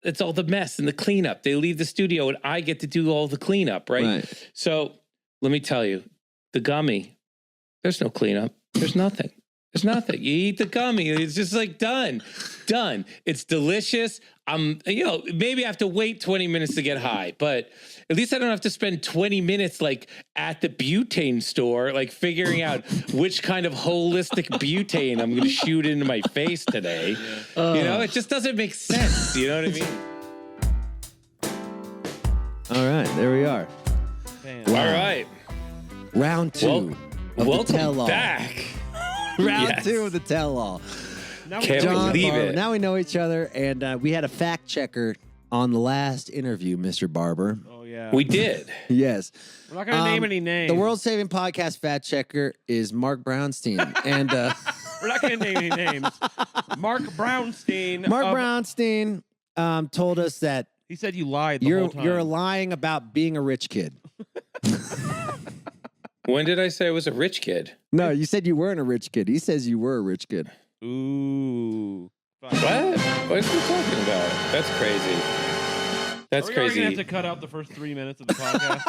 it's all the mess and the cleanup. They leave the studio and I get to do all the cleanup, right? So let me tell you, the gummy, there's no cleanup. There's nothing. There's nothing. You eat the gummy. It's just like done. It's delicious. Maybe I have to wait 20 minutes to get high, but at least I don't have to spend 20 minutes like at the butane store, like figuring out which kind of holistic butane I'm going to shoot into my face today. It just doesn't make sense. You know what I mean? All right, there we are. Wow. All right. Round 2 of the tell-all. Back. Round 2 of the tell-all. Can't believe it. Now we know each other, and we had a fact checker on the last interview, Mr. Barber. Oh, yeah. We did. Yes. We're not going to name any names. The world-saving podcast fact checker is Mark Brownstein. And we're not going to name any names. Mark Brownstein. Told us that he said you lied the whole time. You're lying about being a rich kid. When did I say I was a rich kid? No, you said you weren't a rich kid. He says you were a rich kid. Ooh. What? What are you talking about? That's crazy. That's crazy. Are we going to have to cut out the first 3 minutes of the podcast?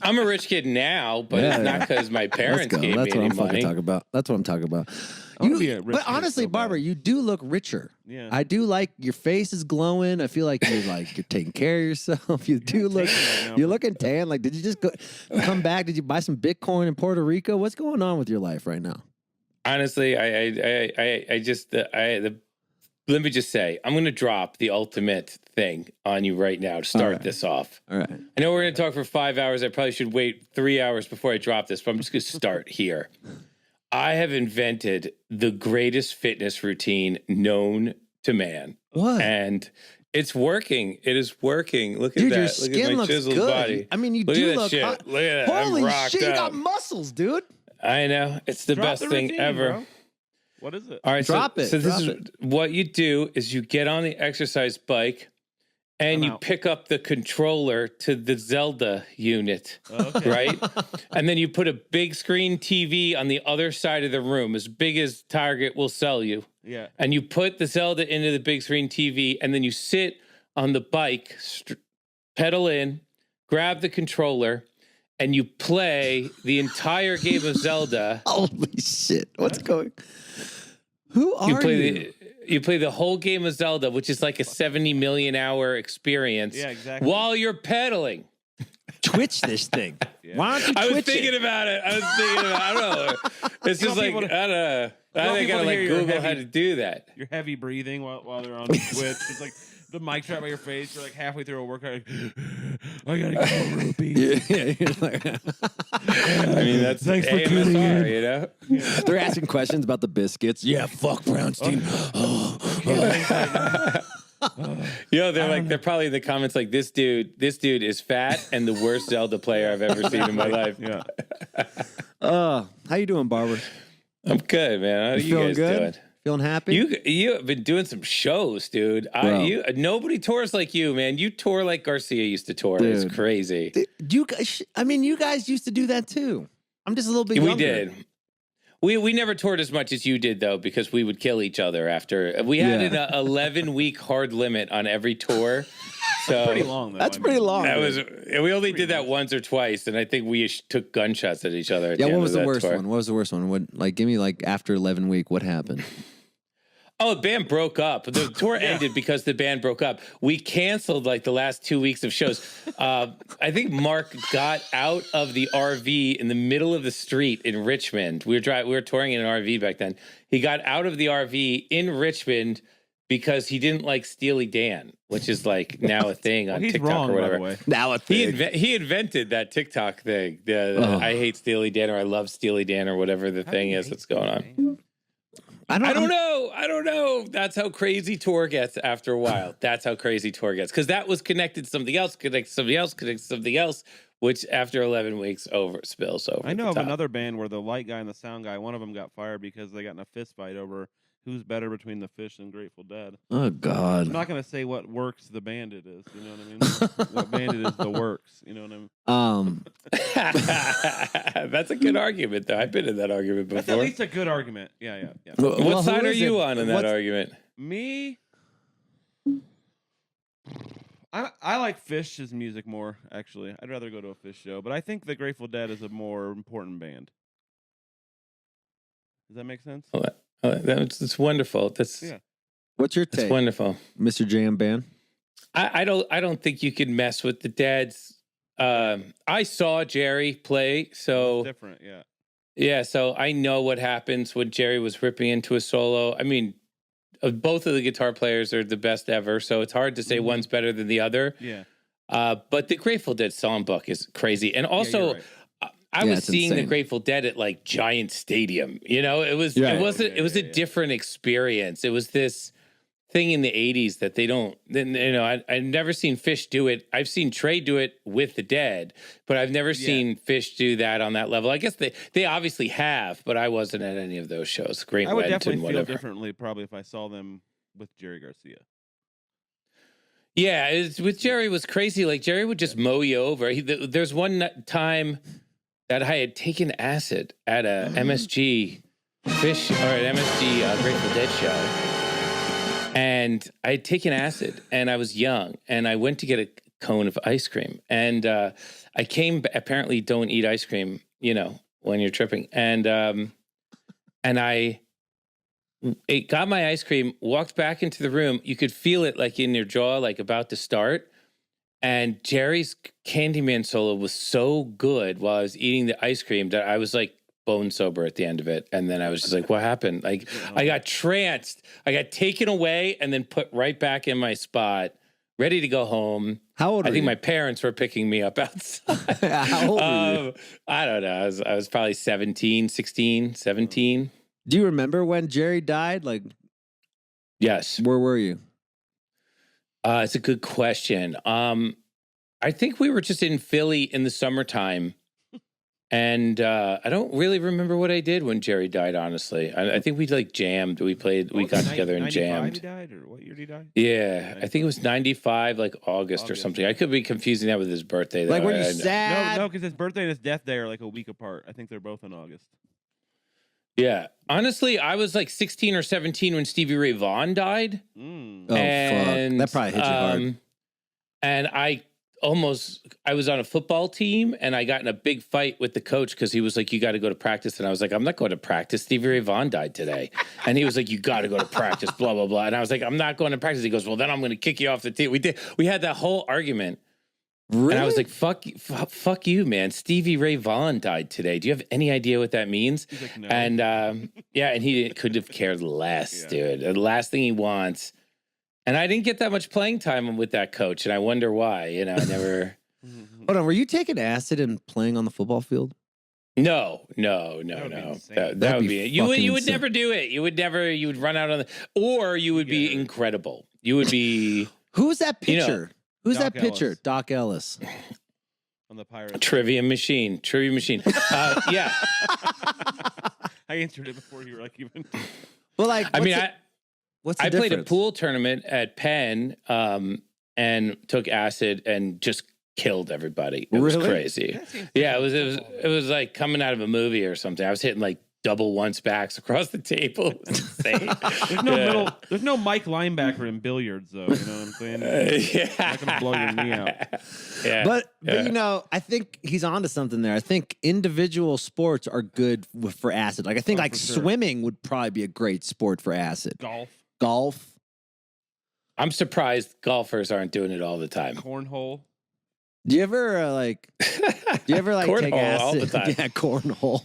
I'm a rich kid now, but it's not because my parents gave me any money. That's what I'm talking about. But honestly, Barber, you do look richer. Yeah. I do like your face is glowing. I feel like you're taking care of yourself. You do look. You're looking tan. Like, did you just come back? Did you buy some Bitcoin in Puerto Rico? What's going on with your life right now? Honestly, let me just say, I'm going to drop the ultimate thing on you right now to start this off. All right. I know we're going to talk for 5 hours. I probably should wait 3 hours before I drop this, but I'm just going to start here. I have invented the greatest fitness routine known to man. What? And it's working. It is working. Look at dude, that. your Look skin at my looks chiseled good. body. I mean, you look do at that look shit. hot. Look at that. Holy I'm shit, you up. got muscles, dude. I know. It's the best thing routine, ever. Bro. What is it? All right, drop it. So this is what you do is you get on the exercise bike and you pick up the controller to the Zelda unit, right? And then you put a big screen TV on the other side of the room, as big as Target will sell you. Yeah. And you put the Zelda into the big screen TV, and then you sit on the bike, pedal in, grab the controller, and you play the entire game of Zelda. Holy shit. What's going on? Who are you? You play the whole game of Zelda, which is like a 70 million hour experience. Yeah, exactly. While you're pedaling. Twitch this thing. Yeah. Why don't you Twitch I was thinking about it. I don't know. It's just like, I don't know. I think I gotta like Google how to do that. You're heavy breathing while they're on Twitch. It's like the mic's right by your face. You're like halfway through a workout. Like, I gotta get more rupees. Yeah. I mean, that's thanks for AMSR, tuning in. you know? Yeah. They're asking questions about the biscuits. Yeah, fuck Brownstein. They're probably in the comments like, this dude is fat and the worst Zelda player I've ever seen in my life. Yeah. How you doing, Barber? I'm good, man. How are you guys doing? Feeling happy? You have been doing some shows, dude. Nobody tours like you, man. You tour like Garcia used to tour. Dude, it's crazy. You guys used to do that too. I'm just a little bit younger. We did. We never toured as much as you did, though, because we would kill each other after. We had an 11-week hard limit on every tour. So that's pretty long, though. That's pretty long. We only did that once or twice, and I think we took gunshots at each other. What was the worst one? What was the worst one? Give me after 11 week, what happened? Oh, the band broke up. The tour ended because the band broke up. We canceled the last 2 weeks of shows. I think Mark got out of the RV in the middle of the street in Richmond. We were touring in an RV back then. He got out of the RV in Richmond because he didn't like Steely Dan, which is now a thing on TikTok or whatever. By the way. Now a thing. He invented that TikTok thing. I hate Steely Dan or I love Steely Dan or whatever the thing is that's going on. I don't know. That's how crazy tour gets after a while. That's how crazy tour gets. Because that was connected to something else, connected to something else, which after 11 weeks spills over. I know of another band where the light guy and the sound guy, one of them got fired because they got in a fist fight over who's better between the Fish and Grateful Dead. Oh, God. I'm not going to say what Works the band it is. You know what I mean? What band it is the Works. You know what I mean? That's a good argument, though. I've been in that argument before. That's at least a good argument. Yeah. What side are you on in that argument? Me? I like Fish's music more, actually. I'd rather go to a Fish show, but I think the Grateful Dead is a more important band. Does that make sense? That's wonderful. Yeah. What's your That's take, wonderful. Mr. Jam Band? I don't think you can mess with the Deads. I saw Jerry play, so That's different, yeah. Yeah, so I know what happens when Jerry was ripping into a solo. I mean, both of the guitar players are the best ever, so it's hard to say one's better than the other. Yeah. But the Grateful Dead songbook is crazy. And also, I was seeing the Grateful Dead at like Giant Stadium. You know, it was a different experience. It was this thing in the 80s that they don't, you know, I've never seen Fish do it. I've seen Trey do it with the Dead, but I've never seen Fish do that on that level. I guess they obviously have, but I wasn't at any of those shows. I would definitely feel differently probably if I saw them with Jerry Garcia. Yeah, with Jerry was crazy. Like Jerry would just mow you over. There's one time that I had taken acid at a MSG Fish or an MSG Grateful Dead show. And I had taken acid, and I was young, and I went to get a cone of ice cream. And I came, apparently don't eat ice cream, you know, when you're tripping. And I got my ice cream, walked back into the room. You could feel it like in your jaw, like about to start. And Jerry's Candyman solo was so good while I was eating the ice cream that I was like, bone sober at the end of it. And then I was just like, what happened? Like I got tranced. I got taken away and then put right back in my spot, ready to go home. How old I think you? my parents were picking me up outside. How old were you? I don't know. I was probably 17. Do you remember when Jerry died? Like, Yes. where were you? It's a good question. I think we were just in Philly in the summertime. And I don't really remember what I did when Jerry died, honestly. I think we like jammed. We got together and jammed. He died, or what year did he die? Yeah, I think it was 95, like August or something. I could be confusing that with his birthday. Like, were you sad? No, because his birthday and his death day are like a week apart. I think they're both in August. Yeah. Honestly, I was like 16 or 17 when Stevie Ray Vaughan died. Oh, fuck. That probably hit you hard. And I was on a football team, and I got in a big fight with the coach because he was like, you got to go to practice. And I was like, I'm not going to practice. Stevie Ray Vaughan died today. And he was like, you got to go to practice, blah, blah, blah. And I was like, I'm not going to practice. He goes, well, then I'm going to kick you off the team. We had that whole argument. Really? And I was like, fuck you, man. Stevie Ray Vaughan died today. Do you have any idea what that means? He's like, no. And and he could have cared less, dude. The last thing he wants. And I didn't get that much playing time with that coach, and I wonder why. You know, I never. Hold on, were you taking acid and playing on the football field? No. That would be it. You would never do it. You would run out on the, or you would be incredible. You would be. Who's that pitcher? You know, Who's Doc that pitcher? Ellis. Doc Ellis. On the Pirates. Trivia machine. Yeah. I answered it before you were like even. Well, like, I played a pool tournament at Penn and took acid and just killed everybody. It was crazy. Yeah, it was like coming out of a movie or something. I was hitting like double once backs across the table. It was insane. There's no Mike linebacker in billiards though. You know what I'm saying? Yeah. Not gonna blow your knee out. Yeah. But you know, I think he's onto something there. I think individual sports are good for acid. Like I think like swimming would probably be a great sport for acid. Golf. I'm surprised golfers aren't doing it all the time. Cornhole. Do you ever like take Cornhole acid? all the time. Yeah, cornhole.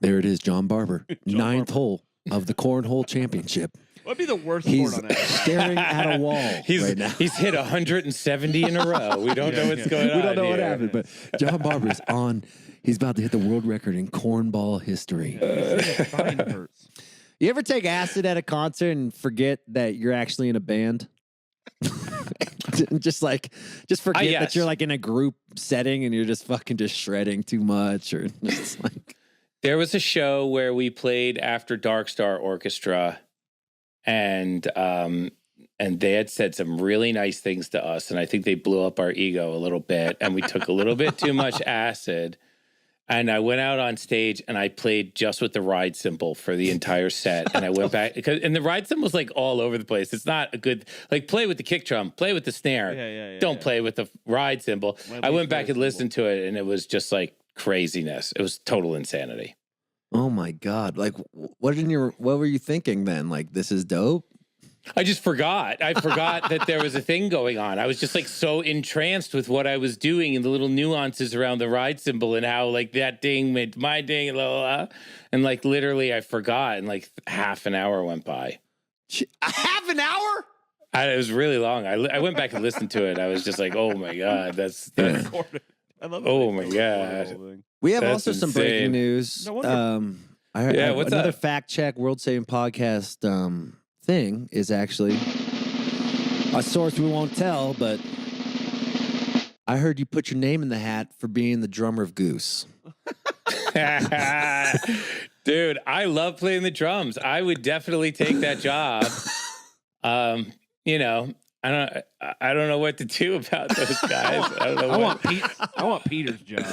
There it is, John Barber. Ninth hole of the cornhole championship. What'd be the worst He's sport on that? staring at a wall right now. He's hit 170 in a row. We don't know what's going on. We don't know what here. happened, but John Barber's on. He's about to hit the world record in cornball history. Spine hurts. You ever take acid at a concert and forget that you're actually in a band? just forget that you're like in a group setting and you're just fucking just shredding too much, or just like. There was a show where we played after Dark Star Orchestra, and they had said some really nice things to us, and I think they blew up our ego a little bit, and we took a little bit too much acid. And I went out on stage and I played just with the ride cymbal for the entire set. And I went back and the ride cymbal's like all over the place. It's not a good, like play with the kick drum, play with the snare. Don't play with the ride cymbal. I went back and listened to it and it was just like craziness. It was total insanity. Oh my God. Like what were you thinking then? Like, this is dope? I just forgot. I forgot that there was a thing going on. I was just like so entranced with what I was doing and the little nuances around the ride cymbal and how like that ding made my ding, blah, blah, blah. And like literally I forgot and like half an hour went by. Half an hour? It was really long. I went back and listened to it. I was just like, oh my God, that's I love oh my God. We have That's also some breaking insane. news. No wonder. What's another fact check World Saving Podcast thing is actually a source we won't tell, but I heard you put your name in the hat for being the drummer of Goose. Dude, I love playing the drums. I would definitely take that job. You know, I don't know what to do about those guys. I don't know. I want Peter's job.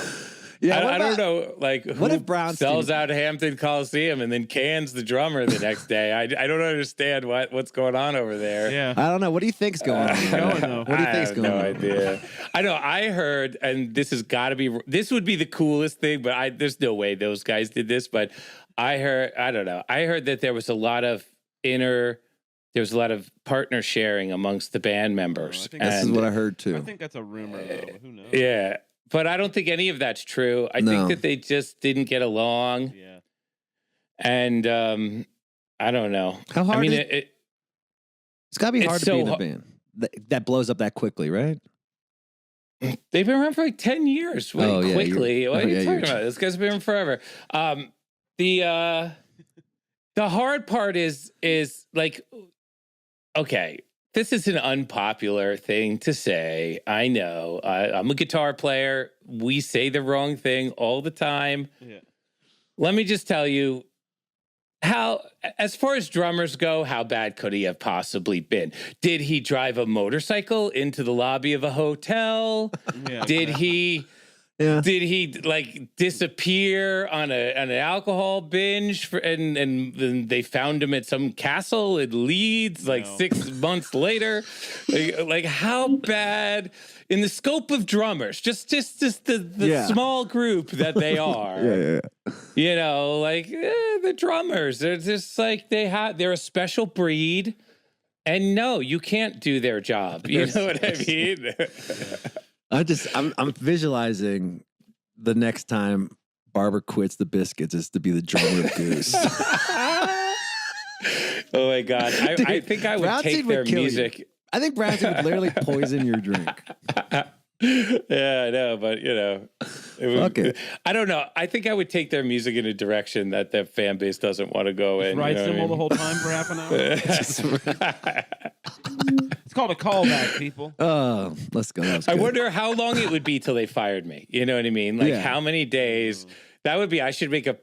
Yeah, I don't know, like, what who if Brownstein sells out Hampton Coliseum and then cans the drummer the next day? I don't understand what's going on over there. Yeah. I don't know. What do you think's going on? What do you think's going on? I have no idea. I know. I heard, and this would be the coolest thing, but there's no way those guys did this. But I heard that there was a lot of partner sharing amongst the band members. This is what I heard too. I think that's a rumor, though. But who knows? Yeah. But I don't think any of that's true. I think that they just didn't get along. Yeah. And I don't know. How hard? I mean, it's got to be hard to be in a band that blows up that quickly, right? They've been around for like 10 years. Quickly. What are you talking about? This guy's been around forever. The hard part is like, okay, this is an unpopular thing to say. I know. I'm a guitar player. We say the wrong thing all the time. Yeah. Let me just tell you as far as drummers go, how bad could he have possibly been? Did he drive a motorcycle into the lobby of a hotel? Yeah. Did he like disappear on an alcohol binge and then they found him at some castle in Leeds 6 months later? Like how bad in the scope of drummers, just the small group that they are. You know, like the drummers, they're just like they're a special breed. And no, you can't do their job. You know what I mean? I'm visualizing the next time Barber quits the Biscuits is to be the drummer of Goose. Oh my God. I think I would take their music. I think Brownstein would literally poison your drink. Yeah, I know, but you know, I don't know. I think I would take their music in a direction that their fan base doesn't want to go in. Ride cymbal the whole time for half an hour. It's called a callback, people. Oh, let's go. I wonder how long it would be till they fired me. You know what I mean? Like how many days? That would be. I should make a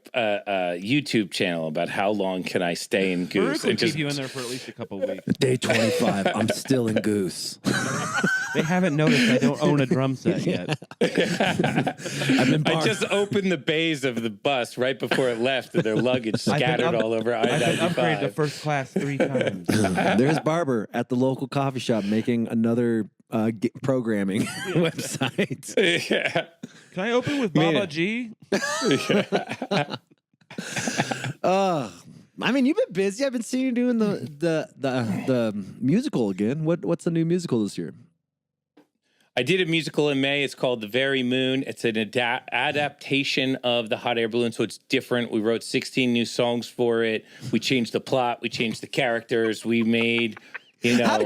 YouTube channel about how long can I stay in Goose. And keep you in there for at least a couple of weeks. Day 25. I'm still in Goose. They haven't noticed I don't own a drum set yet. I just opened the bays of the bus right before it left, and their luggage scattered all over I-95. I've been upgraded to first class 3 times. There's Barber at the local coffee shop making another programming website. Yeah. Can I open with Baba G? I mean, you've been busy. I've been seeing you doing the musical again. What's the new musical this year? I did a musical in May. It's called The Very Moon. It's an adaptation of The Hot Air Balloon, so it's different. We wrote 16 new songs for it. We changed the plot. We changed the characters. We made, it's not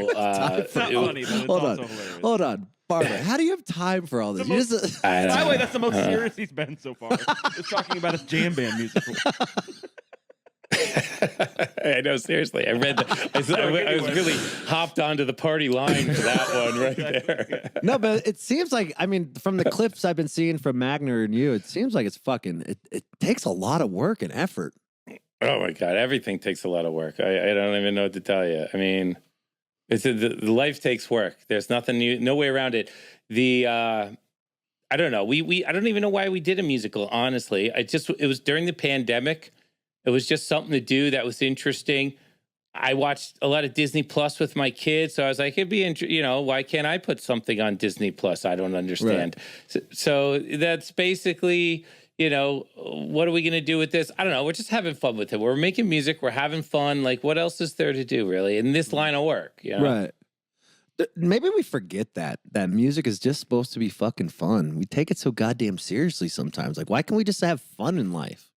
funny, but it's also hilarious. Hold on. Barber, how do you have time for all this? By the way, that's the most serious he's been so far. Just talking about his jam band musical. I know, seriously. I read I was really hopped onto the party line for that one right there. No, but it seems like, I mean, from the clips I've been seeing from Magner and you, it seems like it's it takes a lot of work and effort. Oh my God, everything takes a lot of work. I don't even know what to tell you. I mean, the life takes work. There's nothing new, no way around it. I don't know. I don't even know why we did a musical, honestly. It was during the pandemic. It was just something to do that was interesting. I watched a lot of Disney Plus with my kids, so I was like, it'd be, why can't I put something on Disney Plus? I don't understand. Right. So that's basically, what are we going to do with this? I don't know. We're just having fun with it. We're making music. We're having fun. Like, what else is there to do, really, in this line of work? Right. Maybe we forget that music is just supposed to be fucking fun. We take it so goddamn seriously sometimes. Like, why can't we just have fun in life?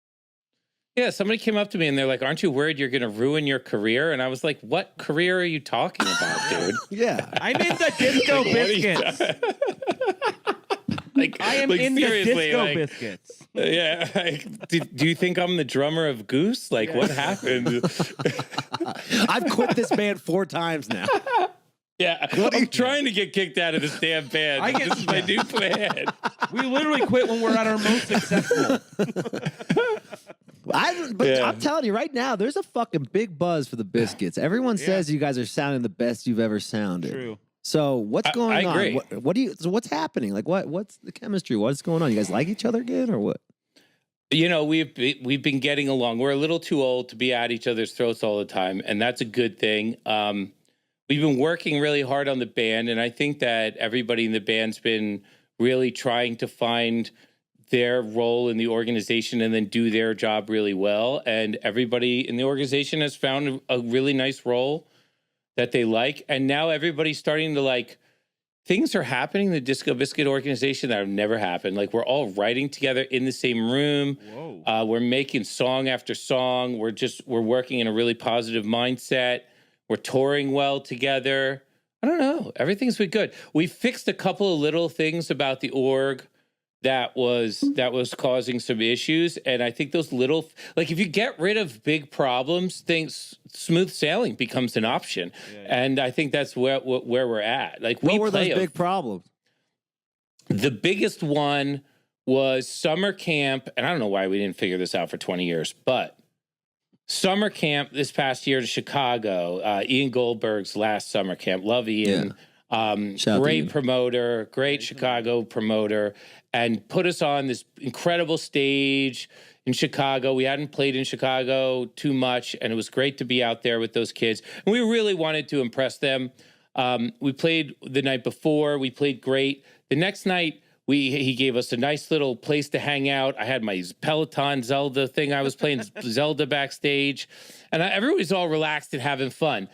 Yeah, somebody came up to me and they're like, aren't you worried you're going to ruin your career? And I was like, what career are you talking about, dude? Yeah. I'm in the Disco Biscuits. I am in the Disco Biscuits. Yeah. Do you think I'm the drummer of Goose? Like, what happened? I've quit this band 4 times now. Yeah, I'm trying to get kicked out of this damn band. This is my new plan. We literally quit when we're at our most successful. I'm telling you right now, there's a fucking big buzz for the Biscuits. Everyone says you guys are sounding the best you've ever sounded. True. So what's going on? Agree. What's happening? Like what's the chemistry? What's going on? You guys like each other again or what? We've been getting along. We're a little too old to be at each other's throats all the time, and that's a good thing. We've been working really hard on the band, and I think that everybody in the band's been really trying to find their role in the organization and then do their job really well. And everybody in the organization has found a really nice role that they like. And now everybody's starting to things are happening in the Disco Biscuit organization that have never happened. Like, we're all writing together in the same room. Whoa. We're making song after song. We're working in a really positive mindset. We're touring well together. I don't know. Everything's been good. We fixed a couple of little things about the org that was causing some issues. And I think those little, if you get rid of big problems, smooth sailing becomes an option. Yeah. And I think that's where we're at. What were those big problems? The biggest one was summer camp. And I don't know why we didn't figure this out for 20 years, but summer camp this past year to Chicago, Ian Goldberg's last summer camp. Love Ian. Yeah. Great promoter, great Chicago promoter, and put us on this incredible stage in Chicago. We hadn't played in Chicago too much, and it was great to be out there with those kids. And we really wanted to impress them. We played the night before. We played great. The next night, he gave us a nice little place to hang out. I had my Peloton Zelda thing. I was playing Zelda backstage, and everybody's all relaxed and having fun.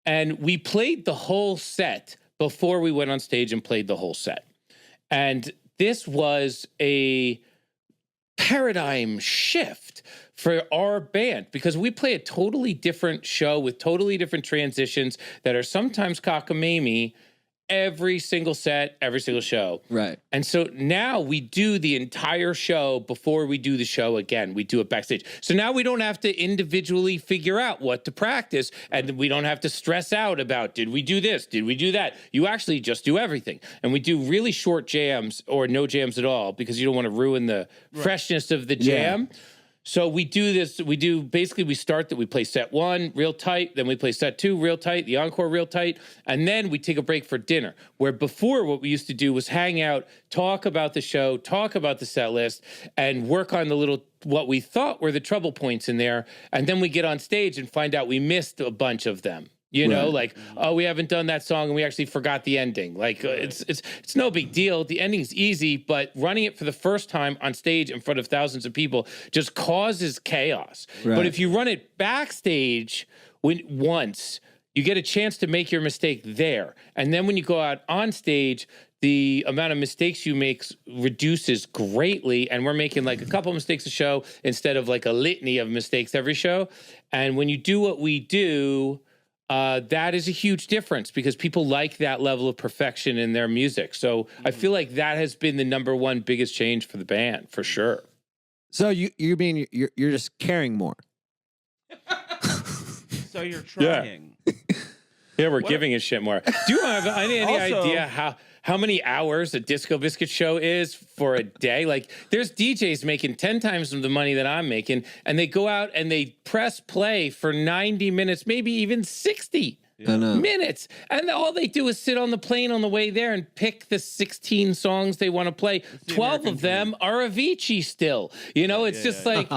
And we played the whole set before we went on stage and played the whole set. And this was a paradigm shift for our band because we play a totally different show with totally different transitions that are sometimes cockamamie every single set, every single show. Right. And so now we do the entire show before we do the show again. We do it backstage. So now we don't have to individually figure out what to practice, and we don't have to stress out about, did we do this? Did we do that? You actually just do everything. And we do really short jams or no jams at all because you don't want to ruin the freshness of the jam. Yeah. So we do this, we play set 1 real tight, then we play set 2 real tight, the encore real tight, and then we take a break for dinner. Where before what we used to do was hang out, talk about the show, talk about the set list, and work on what we thought were the trouble points in there, and then we get on stage and find out we missed a bunch of them. We haven't done that song and we actually forgot the ending. It's no big deal. The ending's easy, but running it for the first time on stage in front of thousands of people just causes chaos. Right. But if you run it backstage once, you get a chance to make your mistake there. And then when you go out on stage, the amount of mistakes you make reduces greatly. And we're making a couple mistakes a show instead of a litany of mistakes every show. And when you do what we do, that is a huge difference because people like that level of perfection in their music. So I feel like that has been the number one biggest change for the band, for sure. So you mean you're just caring more? So you're trying. Yeah, we're giving a shit more. Do you have any idea how many hours a Disco Biscuit show is for a day? There's DJs making 10 times the money that I'm making, and they go out and they press play for 90 minutes, maybe even 60. I know. Minutes. And all they do is sit on the plane on the way there and pick the 16 songs they want to play. 12 of them are Avicii still. You know, it's just like,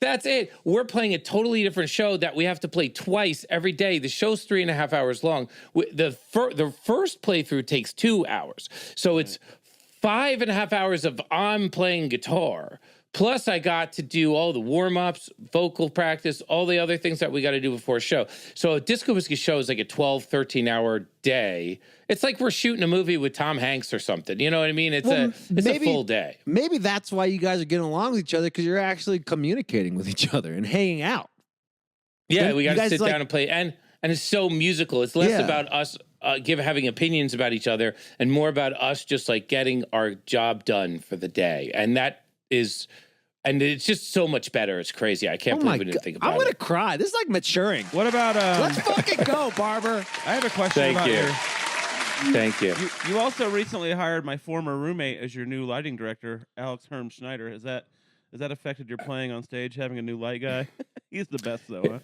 that's it. We're playing a totally different show that we have to play twice every day. The show's 3.5 hours long. The first playthrough takes 2 hours. So it's 5.5 hours of I'm playing guitar. Plus, I got to do all the warm-ups, vocal practice, all the other things that we got to do before a show. So a Disco Biscuits show is like a 12, 13-hour day. It's like we're shooting a movie with Tom Hanks or something. You know what I mean? It's a full day. Maybe that's why you guys are getting along with each other, because you're actually communicating with each other and hanging out. Yeah, we got to sit down and play. And it's so musical. It's less about us having opinions about each other and more about us just like getting our job done for the day. And that is... And it's just so much better. It's crazy. I can't believe we didn't think about it. I'm going to cry. This is like maturing. What about... Let's fucking go, Barber. I have a question about your... Thank you. You also recently hired my former roommate as your new lighting director, Alex Herm Schneider. Has that affected your playing on stage, having a new light guy? He's the best, though, huh?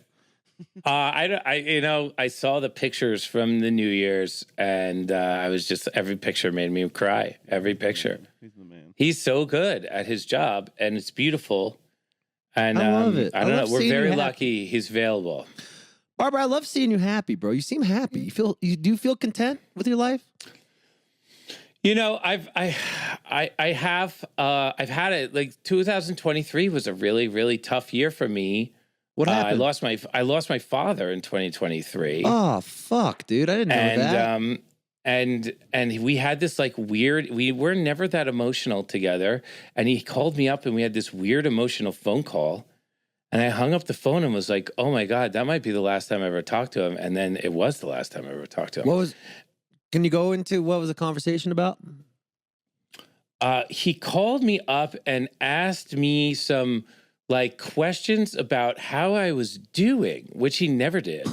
I saw the pictures from the New Year's, and I was just, every picture made me cry. Every picture. He's the man. He's so good at his job, and it's beautiful. And I love it. I don't know. We're very lucky he's available. Barber, I love seeing you happy, bro. You seem happy. Do you feel content with your life? You know, I've had it. Like 2023 was a really, really tough year for me. What happened? I lost my father in 2023. Oh fuck, dude! I didn't know that. And we had this like weird. We were never that emotional together. And he called me up, and we had this weird emotional phone call. And I hung up the phone and was like, "Oh my God, that might be the last time I ever talked to him." And then it was the last time I ever talked to him. Can you go into what was the conversation about? He called me up and asked me some like questions about how I was doing, which he never did.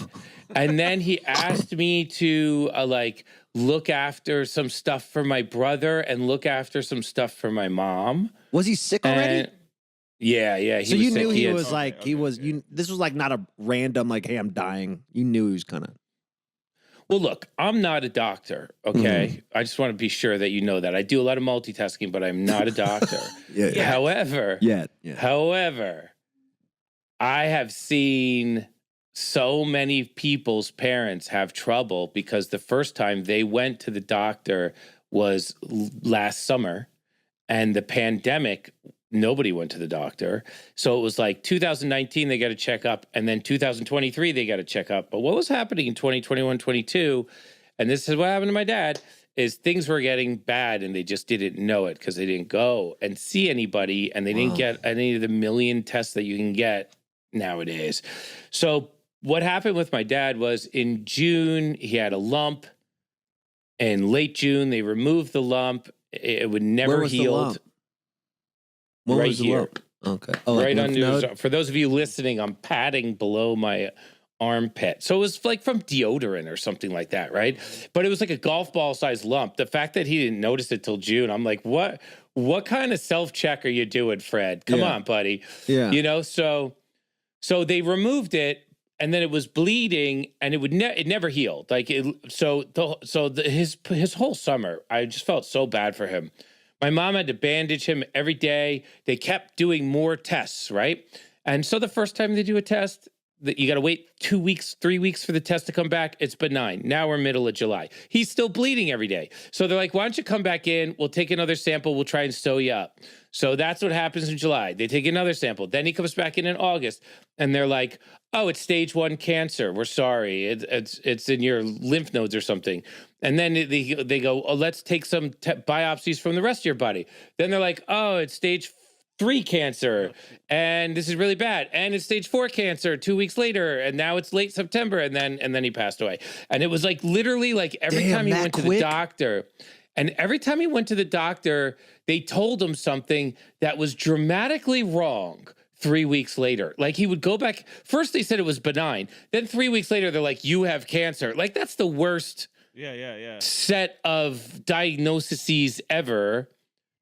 And then he asked me to like look after some stuff for my brother and look after some stuff for my mom. Was he sick already? Yeah. So you knew he was like, this was like not a random like, hey, I'm dying. You knew he was kind of. Well, look, I'm not a doctor, okay? I just want to be sure that you know that. I do a lot of multitasking, but I'm not a doctor. However, I have seen so many people's parents have trouble because the first time they went to the doctor was last summer, and the pandemic, nobody went to the doctor. So it was like 2019, they got to check up. And then 2023, they got to check up. But what was happening in 2021, 22, and this is what happened to my dad, is things were getting bad and they just didn't know it because they didn't go and see anybody and they didn't get any of the million tests that you can get nowadays. So what happened with my dad was in June, he had a lump. In late June, they removed the lump. It would never healed. Right here. Okay. Right under. For those of you listening, I'm patting below my armpit. So it was like from deodorant or something like that, right? But it was like a golf ball sized lump. The fact that he didn't notice it till June, I'm like, what kind of self-check are you doing, Fred? Come on, buddy. Yeah. You know, so they removed it and then it was bleeding and it never healed. Like his whole summer, I just felt so bad for him. My mom had to bandage him every day. They kept doing more tests, right? And so the first time they do a test, you got to wait 2 weeks, 3 weeks for the test to come back. It's benign. Now we're middle of July. He's still bleeding every day. So they're like, why don't you come back in? We'll take another sample. We'll try and sew you up. So that's what happens in July. They take another sample. Then he comes back in August. And they're like, oh, it's stage 1 cancer. We're sorry. It's in your lymph nodes or something. And then they go, oh, let's take some biopsies from the rest of your body. Then they're like, oh, it's stage 3 cancer. And this is really bad. And it's stage 4 cancer 2 weeks later. And now it's late September. And then he passed away. And it was like literally like every time he went to the doctor. And every time he went to the doctor, they told him something that was dramatically wrong 3 weeks later. Like he would go back. First they said it was benign. Then 3 weeks later, they're like, you have cancer. Like that's the worst set of diagnoses ever.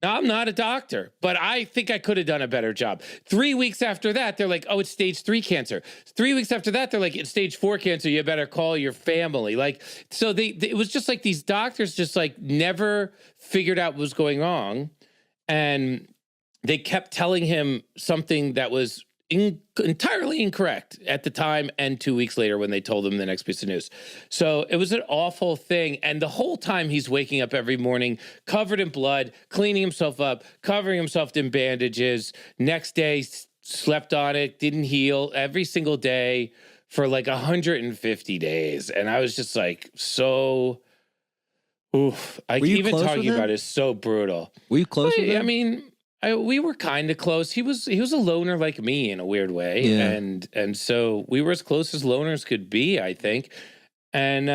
Now, I'm not a doctor, but I think I could have done a better job. 3 weeks after that, they're like, oh, it's stage 3 cancer. 3 weeks after that, they're like, it's stage 4 cancer. You better call your family. Like, so it was just like these doctors just like never figured out what was going on. And they kept telling him something that was entirely incorrect at the time and 2 weeks later when they told him the next piece of news. So it was an awful thing. And the whole time he's waking up every morning covered in blood, cleaning himself up, covering himself in bandages. Next day, slept on it, didn't heal every single day for like 150 days. And I was just like, so... Oof. Even talking about it is so brutal. Were you close with him? I mean... we were kind of close. He was a loner like me in a weird way, and so we were as close as loners could be, I think. And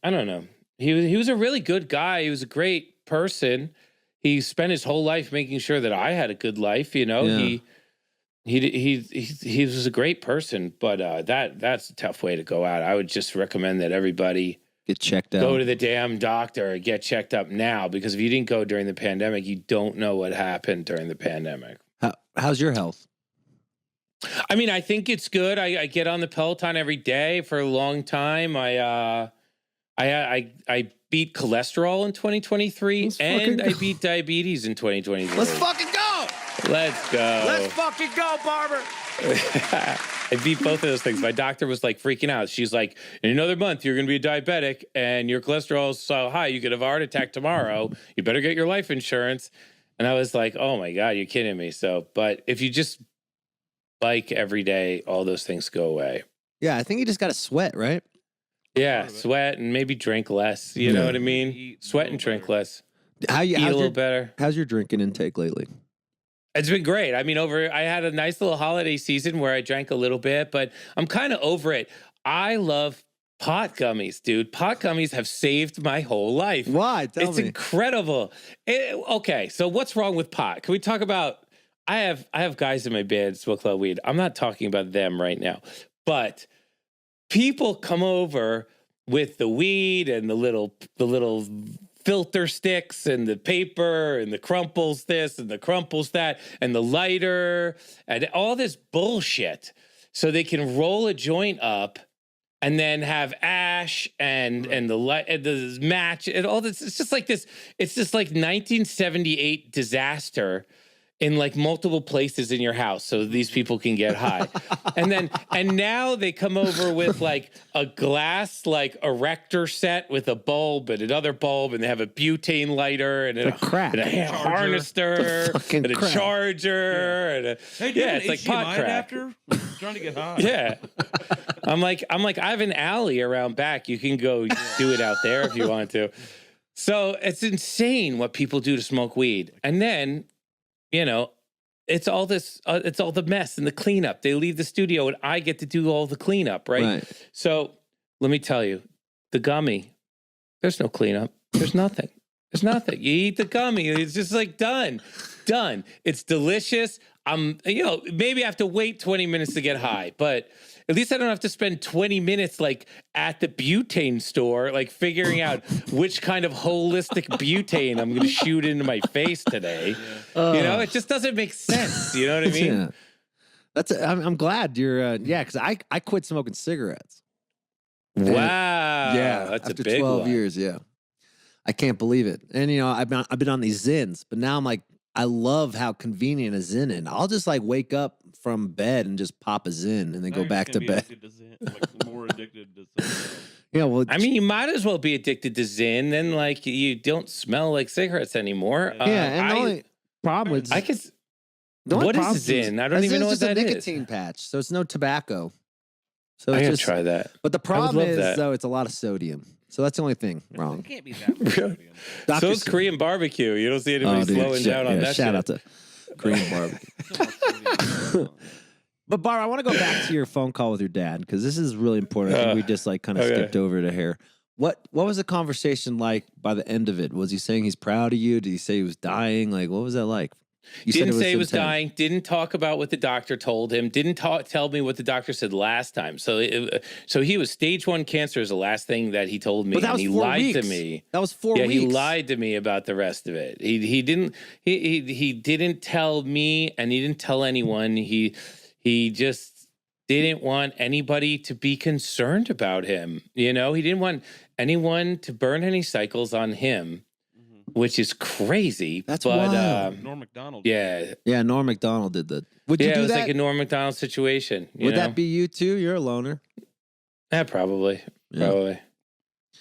I don't know. He was a really good guy. He was a great person. He spent his whole life making sure that I had a good life. You know, he was a great person. But that's a tough way to go out. I would just recommend that everybody get checked out. Go to the damn doctor and get checked up now, because if you didn't go during the pandemic, you don't know what happened during the pandemic. How's your health? I mean, I think it's good. I get on the Peloton every day for a long time. I beat cholesterol in 2023 and I beat diabetes in 2023. Let's fucking go. Let's go. Let's fucking go, Barber. I beat both of those things. My doctor was like freaking out. She's like, in another month, you're going to be a diabetic and your cholesterol is so high, you could have a heart attack tomorrow. You better get your life insurance. And I was like, oh my God, you're kidding me. So, but if you just bike every day, all those things go away. Yeah, I think you just got to sweat, right? Yeah, sweat and maybe drink less. You know what I mean? Sweat and drink less. Eat a little better. How's your drinking intake lately? It's been great. I mean, I had a nice little holiday season where I drank a little bit, but I'm kind of over it. I love pot gummies, dude. Pot gummies have saved my whole life. Why? Tell me. It's incredible. Okay, so what's wrong with pot? Can we talk about... I have guys in my band smoke a lot of weed. I'm not talking about them right now, but people come over with the weed and the little filter sticks and the paper and the crumples this and the crumples that and the lighter and all this bullshit so they can roll a joint up and then have ash and the light and the match and all this. It's just like this. It's just like 1978 disaster in like multiple places in your house so these people can get high. and now they come over with like a glass like erector set with a bulb and another bulb, and they have a butane lighter and a harnester and a charger and it's like pot crack. Adapter? Trying to get high. Yeah. I'm like I have an alley around back. You can go do it out there if you want to. So it's insane what people do to smoke weed. And then, you know, it's all this, it's all the mess and the cleanup. They leave the studio and I get to do all the cleanup, right? So let me tell you, the gummy, there's no cleanup. There's nothing. There's nothing. You eat the gummy. It's just like done. It's delicious. Maybe I have to wait 20 minutes to get high, but at least I don't have to spend 20 minutes like at the butane store, like figuring out which kind of holistic butane I'm going to shoot into my face today. It just doesn't make sense. You know what I mean? Yeah. I'm glad you're, because I quit smoking cigarettes. Wow. That's after a big 12 one. years. Yeah. I can't believe it. And, I've been on these Zins, but now I'm like, I love how convenient a Zin is. I'll just like wake up from bed and just pop a Zin and then go back to bed. More addicted to something. Yeah, well, I mean, you might as well be addicted to Zin, then like you don't smell like cigarettes anymore. And the only problem is what is Zin? I don't even know what that is. It's just a nicotine patch, so it's no tobacco. So I gotta try that. But the problem is, though, it's a lot of sodium. So that's the only thing wrong. It can't be that. So is Korean barbecue. You don't see anybody slowing down on that shout shit. out to Korean barbecue. But Barb, I want to go back to your phone call with your dad, because this is really important. I think we just like kind of skipped over to here. What was the conversation like by the end of it? Was he saying he's proud of you? Did he say he was dying? Like, what was that like? Didn't say he was dying. Didn't talk about what the doctor told him. Didn't tell me what the doctor said last time. So he was stage 1 cancer is the last thing that he told me. But that was and he 4 lied weeks. to me. That was 4 weeks. Yeah, he lied to me about the rest of it. He didn't tell me, and he didn't tell anyone. He just didn't want anybody to be concerned about him. You know, he didn't want anyone to burn any cycles on him. Which is crazy. That's wild. Norm Macdonald. Yeah. Yeah, Norm Macdonald did that. Would you do it was that? like a Norm Macdonald situation. Would that be you too? You're a loner. Yeah, probably. Yeah. Probably.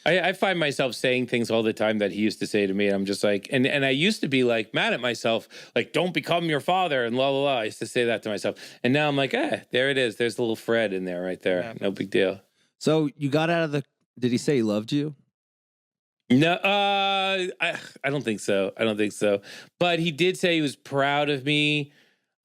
I find myself saying things all the time that he used to say to me. And I'm just like, and I used to be like mad at myself, like, don't become your father and blah, blah, blah. I used to say that to myself. And now I'm like, there it is. There's the little Fred in there right there. Yeah. No big deal. So you got out of did he say he loved you? No, I don't think so. I don't think so. But he did say he was proud of me.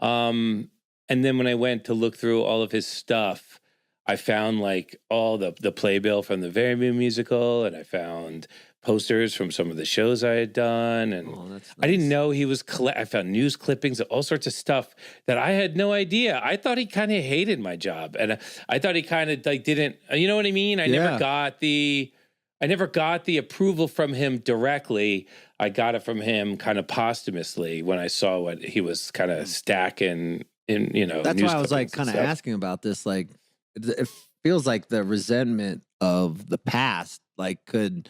And then when I went to look through all of his stuff, I found like all the playbill from the Very Moon musical, and I found posters from some of the shows I had done, and that's nice. I didn't know he was. I found news clippings, all sorts of stuff that I had no idea. I thought he kind of hated my job, and I thought he kind of like didn't. You know what I mean? I never got the approval from him directly. I got it from him kind of posthumously when I saw what he was kind of stacking in, That's why I was like kind of asking about this. Like, it feels like the resentment of the past, like, could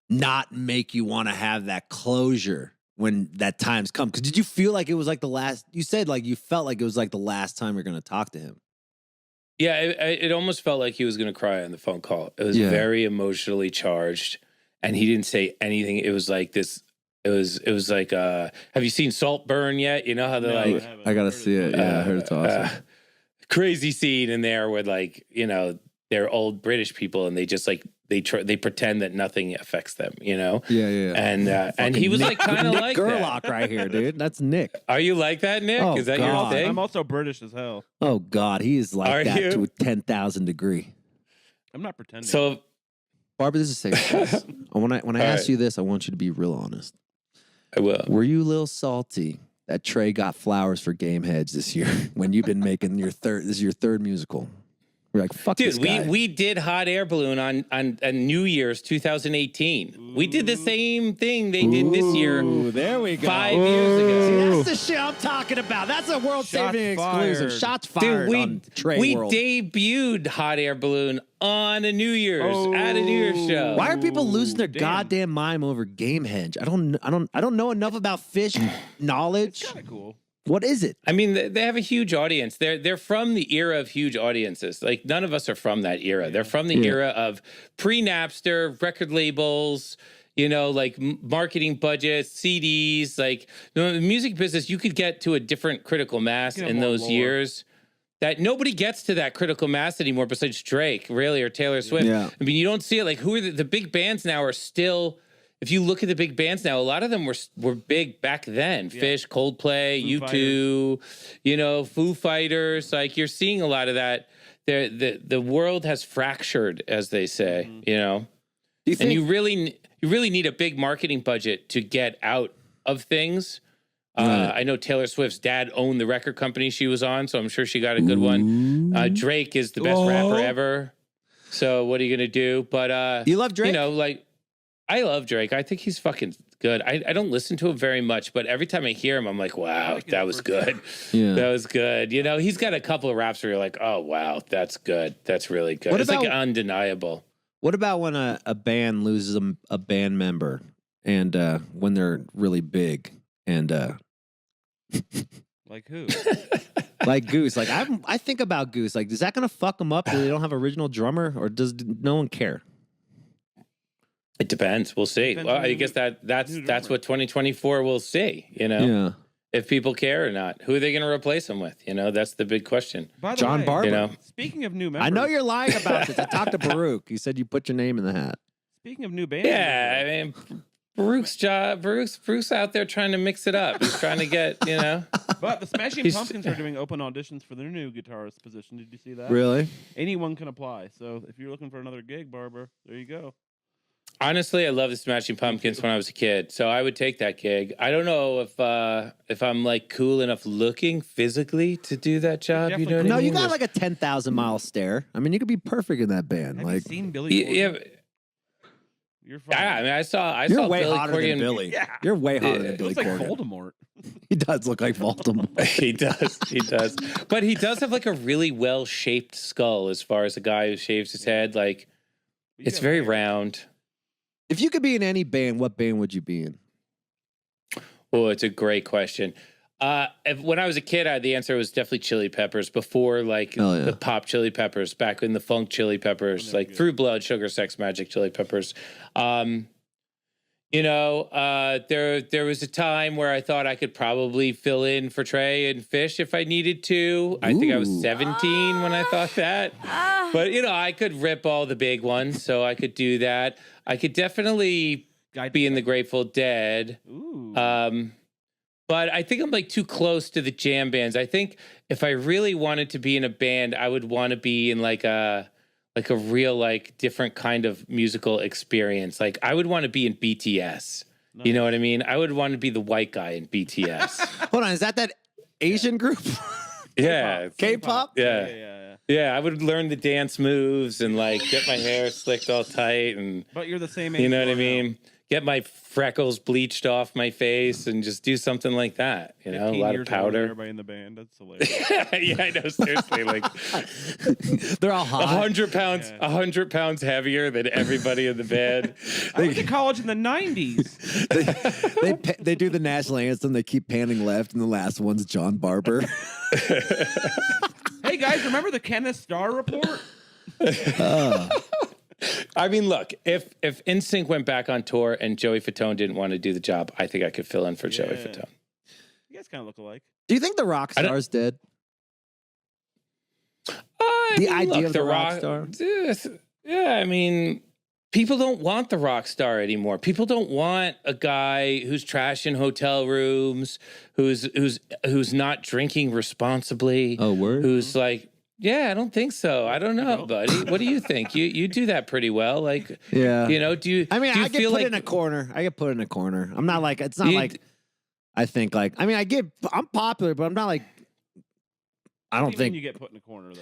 not make you want to have that closure when that time's come. Because did you feel like it was like the last, you said like you felt like it was like the last time you're going to talk to him. Yeah, it almost felt like he was going to cry on the phone call. It was very emotionally charged, and he didn't say anything. It was like this. It was like, have you seen Saltburn yet? You know how they're I gotta see it. Yeah, I heard it's awesome. Crazy scene in there where they're old British people, and they just like they pretend that nothing affects them. Yeah. And he was like kind of like Gerlach that. right here, dude. That's Nick. Are you like that, Nick? Oh, is that God. your thing? I'm also British as hell. Oh God, he is like that to a 10,000 degree. I'm not pretending. So, Barber, this is safe space. When I ask you this, I want you to be real honest. I will. Were you a little salty that Trey got flowers for Game Heads this year when you've been making this is your third musical? We're like, fuck dude, this guy. we did Hot Air Balloon on New Year's 2018. Ooh. We did the same thing they did this year. There we go. 5 years ago. See, that's the shit I'm talking about. That's a world-saving exclusive. Shots fired on Trey World. We debuted Hot Air Balloon on a New Year's at a New Year's show. Why are people losing their goddamn mind over Game Hedge? I don't know enough about fish knowledge. It's kind of cool. What is it? I mean, they have a huge audience. They're from the era of huge audiences. Like, none of us are from that era. They're from the era of pre-Napster, record labels, like marketing budgets, CDs. Like, the music business, you could get to a different critical mass in those years. That nobody gets to that critical mass anymore besides Drake, really, or Taylor Swift. Yeah. I mean, you don't see it. Like, who are the big bands now are still... If you look at the big bands now, a lot of them were big back then. Yeah. Fish, Coldplay, U2, Foo Fighters. Like, you're seeing a lot of that. The world has fractured, as they say. Do you think? And you really need a big marketing budget to get out of things. Right. I know Taylor Swift's dad owned the record company she was on, so I'm sure she got a good one. Drake is the best rapper ever. So what are you gonna do? But you love Drake? I love Drake. I think he's fucking good. I don't listen to him very much, but every time I hear him, I'm like, wow, that was good. Yeah. That was good. He's got a couple of raps where you're like, oh, wow, that's good. That's really good. It's like undeniable. What about when a band loses a band member and when they're really big and... Like who? Like Goose. Like I think about Goose. Like, is that going to fuck them up if they don't have original drummer, or does no one care? It depends. We'll see. Well, I guess that's what 2024 will see. Yeah. If people care or not, who are they going to replace him with? That's the big question. By the John way, Barber. Speaking of new members, I know you're lying about this. I talked to Baruch. He said you put your name in the hat. Speaking of new bands, yeah. I mean, Baruch's out there trying to mix it up. He's trying to get But the Smashing Pumpkins are doing open auditions for their new guitarist position. Did you see that? Really? Anyone can apply. So if you're looking for another gig, Barber, there you go. Honestly, I love the Smashing Pumpkins when I was a kid, so I would take that gig. I don't know if I'm like cool enough looking physically to do that job. You know what I mean? No, you got like a 10,000-mile stare. I mean, you could be perfect in that band. Have like, you seen Billy Corgan? Yeah. You're fine. I mean, I saw you're way Billy hotter Corgan. than Billy. Yeah. You're way hotter than It Billy looks like Corgan. Voldemort. He does look like Voldemort. He does. But he does have like a really well-shaped skull as far as a guy who shaves his head. Like, it's very round. If you could be in any band, what band would you be in? Oh, it's a great question. When I was a kid, the answer was definitely Chili Peppers before like the pop Chili Peppers, back in the funk Chili Peppers, like Through Blood, Sugar, Sex, Magic Chili Peppers. You know, there was a time where I thought I could probably fill in for Trey and Fish if I needed to. I think I was 17 when I thought that. But, you know, I could rip all the big ones, so I could do that. I could definitely be in the Grateful Dead. But I think I'm like too close to the jam bands. I think if I really wanted to be in a band, I would want to be in like a real like different kind of musical experience. Like I would want to be in BTS. Nice. You know what I mean? I would want to be the white guy in BTS. Hold on, is that Asian group? Yeah. K-pop? Yeah, I would learn the dance moves and like get my hair slicked all tight and. But you're the same age. You know what I mean? Get my freckles bleached off my face and just do something like that. You know, a lot of powder. Everybody in the band. That's hilarious. Yeah, I know. Seriously, like they're all hot. 100 pounds, 100 pounds heavier than everybody in the band. I went to college in the 90s. They do the national anthem. They keep panning left, and the last one's John Barber. Hey guys, remember the Kenneth Starr report? I mean, look, if NSYNC went back on tour and Joey Fatone didn't want to do the job, I think I could fill in for Joey Fatone. You guys kind of look alike. Do you think the rock star's dead? The idea of the rock star? Yeah, I mean, people don't want the rock star anymore. People don't want a guy who's trashing hotel rooms, who's not drinking responsibly. Oh, word? Who's like... Yeah, I don't think so. I don't know, buddy. What do you think? You do that pretty well. Like, yeah, you know, do you? I mean, do you I get put in a corner. I get put in a corner. I'm not like it's not like I think like I mean I'm popular, but I'm not like I don't think you get put in a corner though.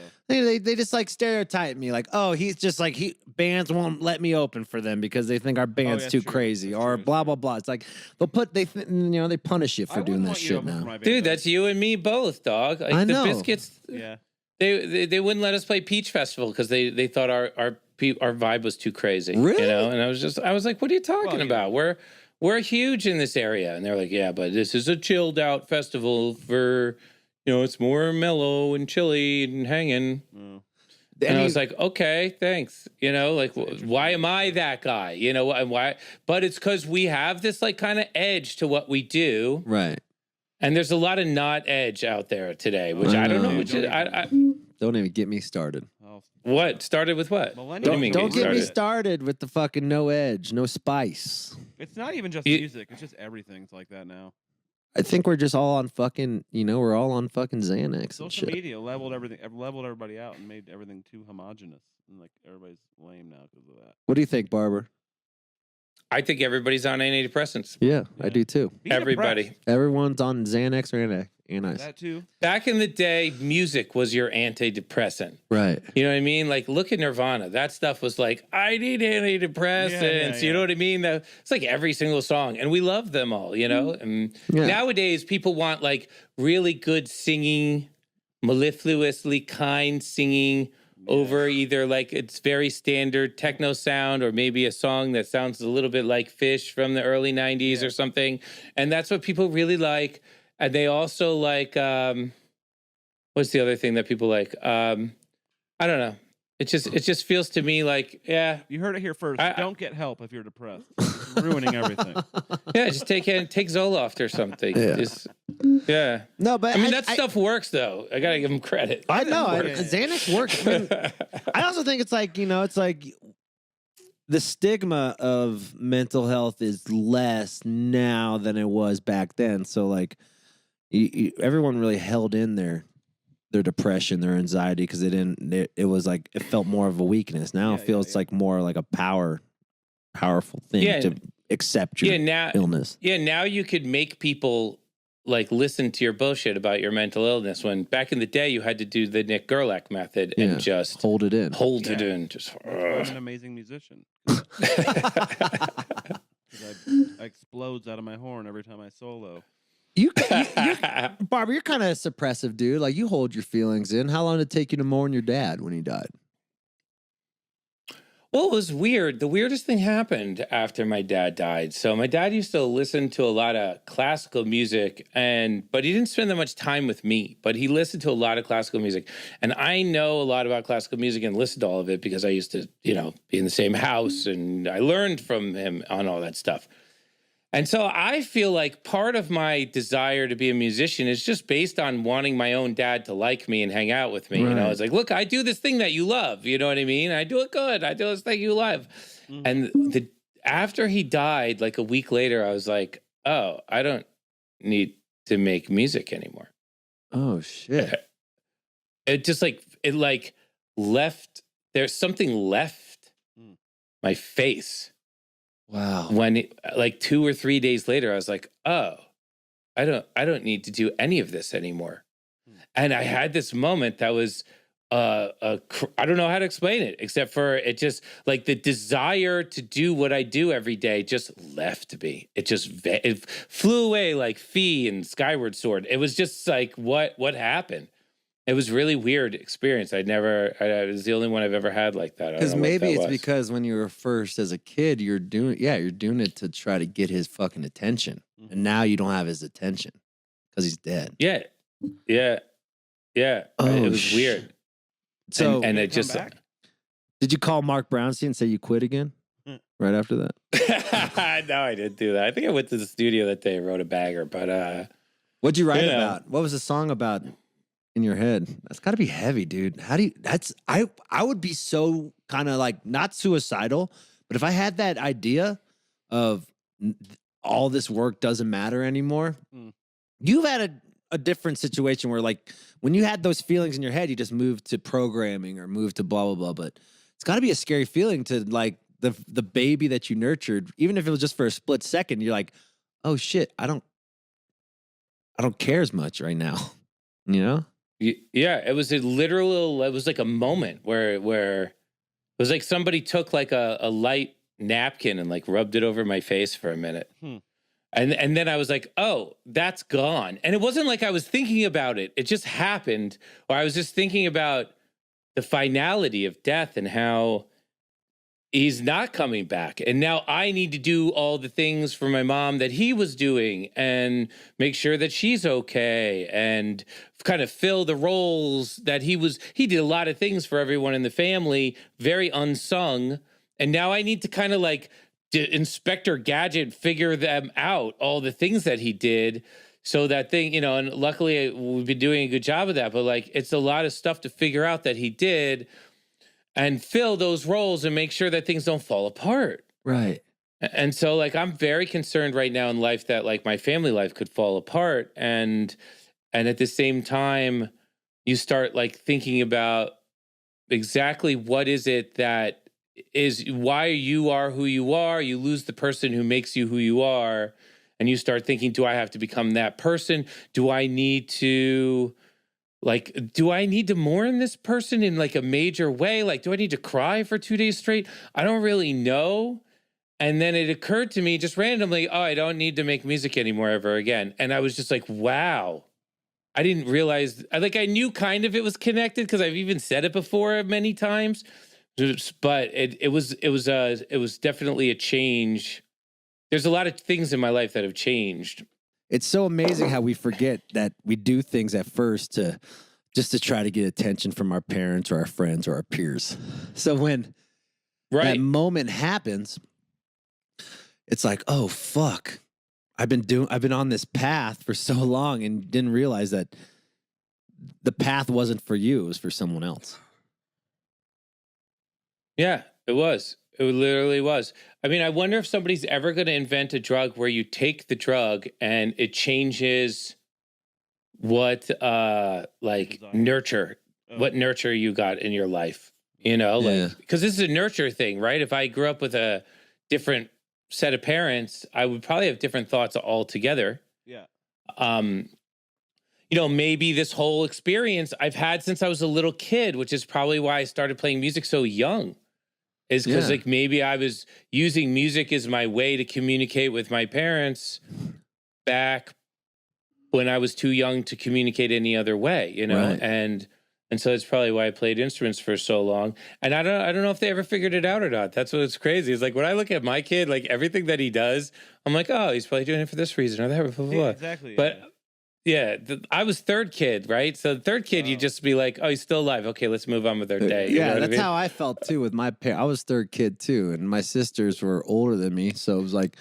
They just like stereotype me like, oh, he's just like bands won't let me open for them because they think our band's too crazy or blah blah blah. It's like they punish you for doing that shit now. Dude, that's you and me both, dog. Like, I know. The Biscuits. Yeah. They wouldn't let us play Peach Festival because they thought our vibe was too crazy. Really? You know, and I was like, what are you talking about? We're huge in this area, and they're like, yeah, but this is a chilled out festival for, you know, it's more mellow and chilly and hanging. And I was like, okay, thanks. You know, like, why am I that guy? You know, why? But it's because we have this like kind of edge to what we do, right? And there's a lot of not edge out there today, which I don't know. Which I don't even get me started. What started with what? Don't get me started with the fucking no edge, no spice. It's not even just music; it's just everything's like that now. I think we're just all on fucking, we're all on fucking Xanax. Social media leveled everybody out and made everything too homogenous, and like everybody's lame now because of that. What do you think, Barber? I think everybody's on antidepressants. Yeah, I do too. Everybody. Everyone's on Xanax or antis. That too. Back in the day, music was your antidepressant. Right. You know what I mean? Like, look at Nirvana. That stuff was like, I need antidepressants. You know what I mean? It's like every single song. And we love them all, you know? And nowadays, people want like really good singing, mellifluously kind singing, over either like it's very standard techno sound or maybe a song that sounds a little bit like Fish from the early 90s or something. And that's what people really like. And they also like, what's the other thing that people like? I don't know. It just feels to me like, yeah. You heard it here first. Don't get help if you're depressed. It's ruining everything. Yeah, just take Zoloft or something. Yeah. No, but I mean, that stuff works though. I gotta give them credit. I know. Xanax works. I mean, I also think it's like, it's like the stigma of mental health is less now than it was back then. So like, everyone really held in their depression, their anxiety, because it was like it felt more of a weakness. Now it feels like more like a power powerful thing to accept your illness. Yeah, now you could make people like listen to your bullshit about your mental illness, when back in the day you had to do the Nick Gerlach method and just hold it in. Just I'm an amazing musician. I explodes out of my horn every time I solo. You're Barber, you're kind of a suppressive dude. Like, you hold your feelings in. How long did it take you to mourn your dad when he died? Well, it was weird. The weirdest thing happened after my dad died. So my dad used to listen to a lot of classical music, but he didn't spend that much time with me. But he listened to a lot of classical music. And I know a lot about classical music and listened to all of it because I used to, be in the same house, and I learned from him on all that stuff. And so I feel like part of my desire to be a musician is just based on wanting my own dad to like me and hang out with me. Right. It's like, look, I do this thing that you love. You know what I mean? I do it good. I do this thing you love. Mm-hmm. And after he died, like a week later, I was like, oh, I don't need to make music anymore. Oh, shit. It just left, there's something left my face. Wow. When 2 or 3 days later, I was like, oh, I don't need to do any of this anymore. And I had this moment that was, I don't know how to explain it, except for it just like the desire to do what I do every day just left me. It flew away like Fee and Skyward Sword. It was just like, what happened? It was really weird experience. I was the only one I've ever had like that. Because maybe it's because when you were first as a kid, you're doing it to try to get his fucking attention. Mm-hmm. And now you don't have his attention because he's dead. Yeah. Oh, it was weird. So, and it just, did you call Mark Brownstein and say you quit again? Right after that? No, I didn't do that. I think I went to the studio that day and wrote a banger, but, what'd you write about? What was the song about? In your head? That's got to be heavy, dude. I would be so kind of like not suicidal, but if I had that idea of all this work doesn't matter anymore, you've had a different situation where like when you had those feelings in your head, you just moved to programming or moved to blah, blah, blah. But it's got to be a scary feeling to like the baby that you nurtured, even if it was just for a split second, you're like, oh shit, I don't care as much right now, Yeah, it was it was like a moment where it was like somebody took like a light napkin and like rubbed it over my face for a minute. And then I was like, oh, that's gone. And it wasn't like I was thinking about it. It just happened. Or I was just thinking about the finality of death and how he's not coming back. And now I need to do all the things for my mom that he was doing and make sure that she's okay and kind of fill the roles that he did a lot of things for everyone in the family, very unsung. And now I need to kind of like Inspector Gadget figure them out, all the things that he did. So that thing, and luckily we've been doing a good job of that, but like, it's a lot of stuff to figure out that he did and fill those roles and make sure that things don't fall apart. Right. And so like, I'm very concerned right now in life that like my family life could fall apart. And at the same time, you start like thinking about exactly what is it that is why you are who you are. You lose the person who makes you who you are. And you start thinking, do I have to become that person? Do I need to mourn this person in like a major way? Like, do I need to cry for 2 days straight? I don't really know. And then it occurred to me just randomly, oh, I don't need to make music anymore ever again. And I was just like, wow. I didn't realize, I knew kind of it was connected because I've even said it before many times, but it was definitely a change. There's a lot of things in my life that have changed. It's so amazing how we forget that we do things at first just to try to get attention from our parents or our friends or our peers. So when that moment happens, it's like, oh fuck. I've been on this path for so long and didn't realize that the path wasn't for you, it was for someone else. Yeah, it was. It literally was. I mean, I wonder if somebody's ever going to invent a drug where you take the drug and it changes what nurture you got in your life, because this is a nurture thing, right? If I grew up with a different set of parents, I would probably have different thoughts altogether. Yeah. Maybe this whole experience I've had since I was a little kid, which is probably why I started playing music so young, is because like maybe I was using music as my way to communicate with my parents back when I was too young to communicate any other way, Right. And so that's probably why I played instruments for so long. And I don't know if they ever figured it out or not. That's what's crazy. It's like when I look at my kid, like everything that he does, I'm like, oh, he's probably doing it for this reason or that. Blah, blah, blah. Yeah, exactly. But I was third kid, right? So the third kid, you just be like, oh, he's still alive. Okay, let's move on with our day. You know what that's I mean? how I felt too with my parents. I was third kid too, and my sisters were older than me, so it was like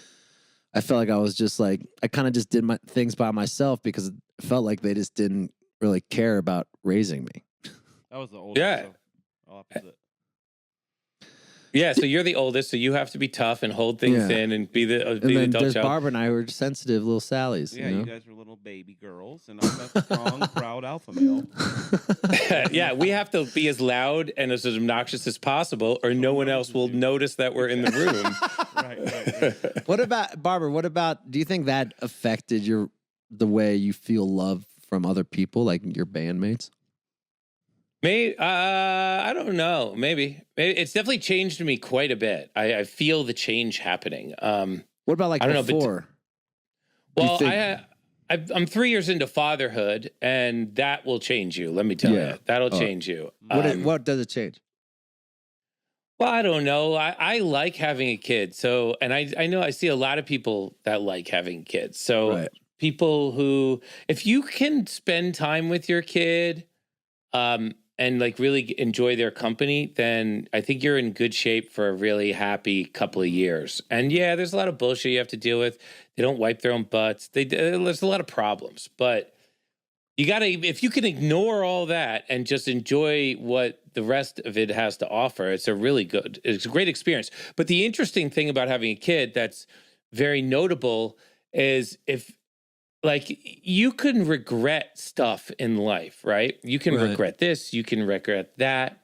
I felt like I was just like I kind of just did my things by myself because it felt like they just didn't really care about raising me. That was the oldest. Yeah. So opposite. Yeah, so you're the oldest, so you have to be tough and hold things in and be the And then adult there's child. Barber and I were sensitive little Sallies. Yeah, you know? you guys were little baby girls, and I'm that strong, proud alpha male. Yeah, we have to be as loud and as obnoxious as possible, or no one else will notice that we're in the room. Right. What about Barber? Do you think that affected the way you feel love from other people, like your bandmates? Maybe I don't know. Maybe it's definitely changed me quite a bit. I feel the change happening. What about like I don't know, before? Well, I'm 3 years into fatherhood, and that will change you. Let me tell you, that'll change you. What does it change? Well, I don't know. I like having a kid. So, and I know I see a lot of people that like having kids. So people who, if you can spend time with your kid, and like really enjoy their company, then I think you're in good shape for a really happy couple of years. And yeah, there's a lot of bullshit you have to deal with. They don't wipe their own butts. There's a lot of problems, but you gotta, if you can ignore all that and just enjoy what the rest of it has to offer, it's a great experience. But the interesting thing about having a kid that's very notable is like you can regret stuff in life, right? You can regret this, you can regret that.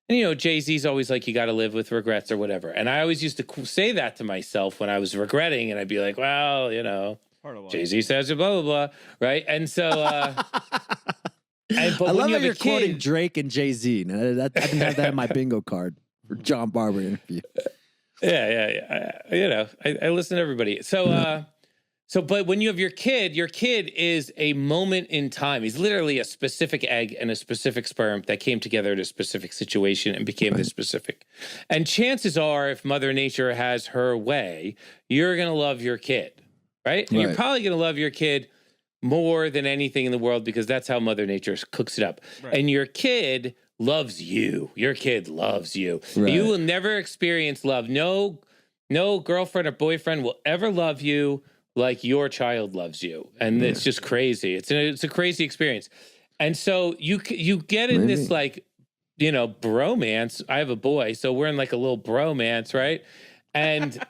And Jay-Z's always like, you got to live with regrets or whatever. And I always used to say that to myself when I was regretting, and I'd be like, well, Jay-Z says it, blah, blah, blah, right? And so, I love how you're quoting Drake and Jay-Z. I didn't have that in my bingo card for John Barber interview. Yeah. I listen to everybody. But when you have your kid is a moment in time. He's literally a specific egg and a specific sperm that came together in a specific situation and became this specific. And chances are, if Mother Nature has her way, you're going to love your kid, right? And you're probably going to love your kid more than anything in the world because that's how Mother Nature cooks it up. Right. And your kid loves you. Your kid loves you. Right. You will never experience love. No girlfriend or boyfriend will ever love you like your child loves you. And it's just crazy. It's a crazy experience. And so you get in this like, bromance. I have a boy, so we're in like a little bromance, right? And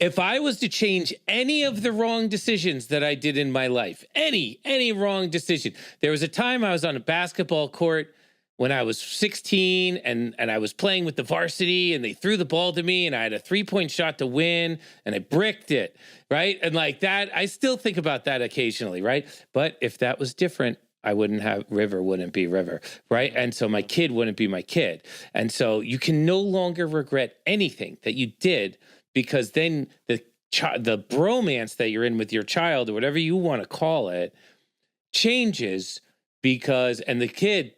if I was to change any of the wrong decisions that I did in my life, any wrong decision. There was a time I was on a basketball court when I was 16 and I was playing with the varsity and they threw the ball to me and I had a 3-point shot to win and I bricked it, right? And like that, I still think about that occasionally, right? But if that was different, River wouldn't be River, right? And so my kid wouldn't be my kid. And so you can no longer regret anything that you did because then the bromance that you're in with your child or whatever you want to call it changes and the kid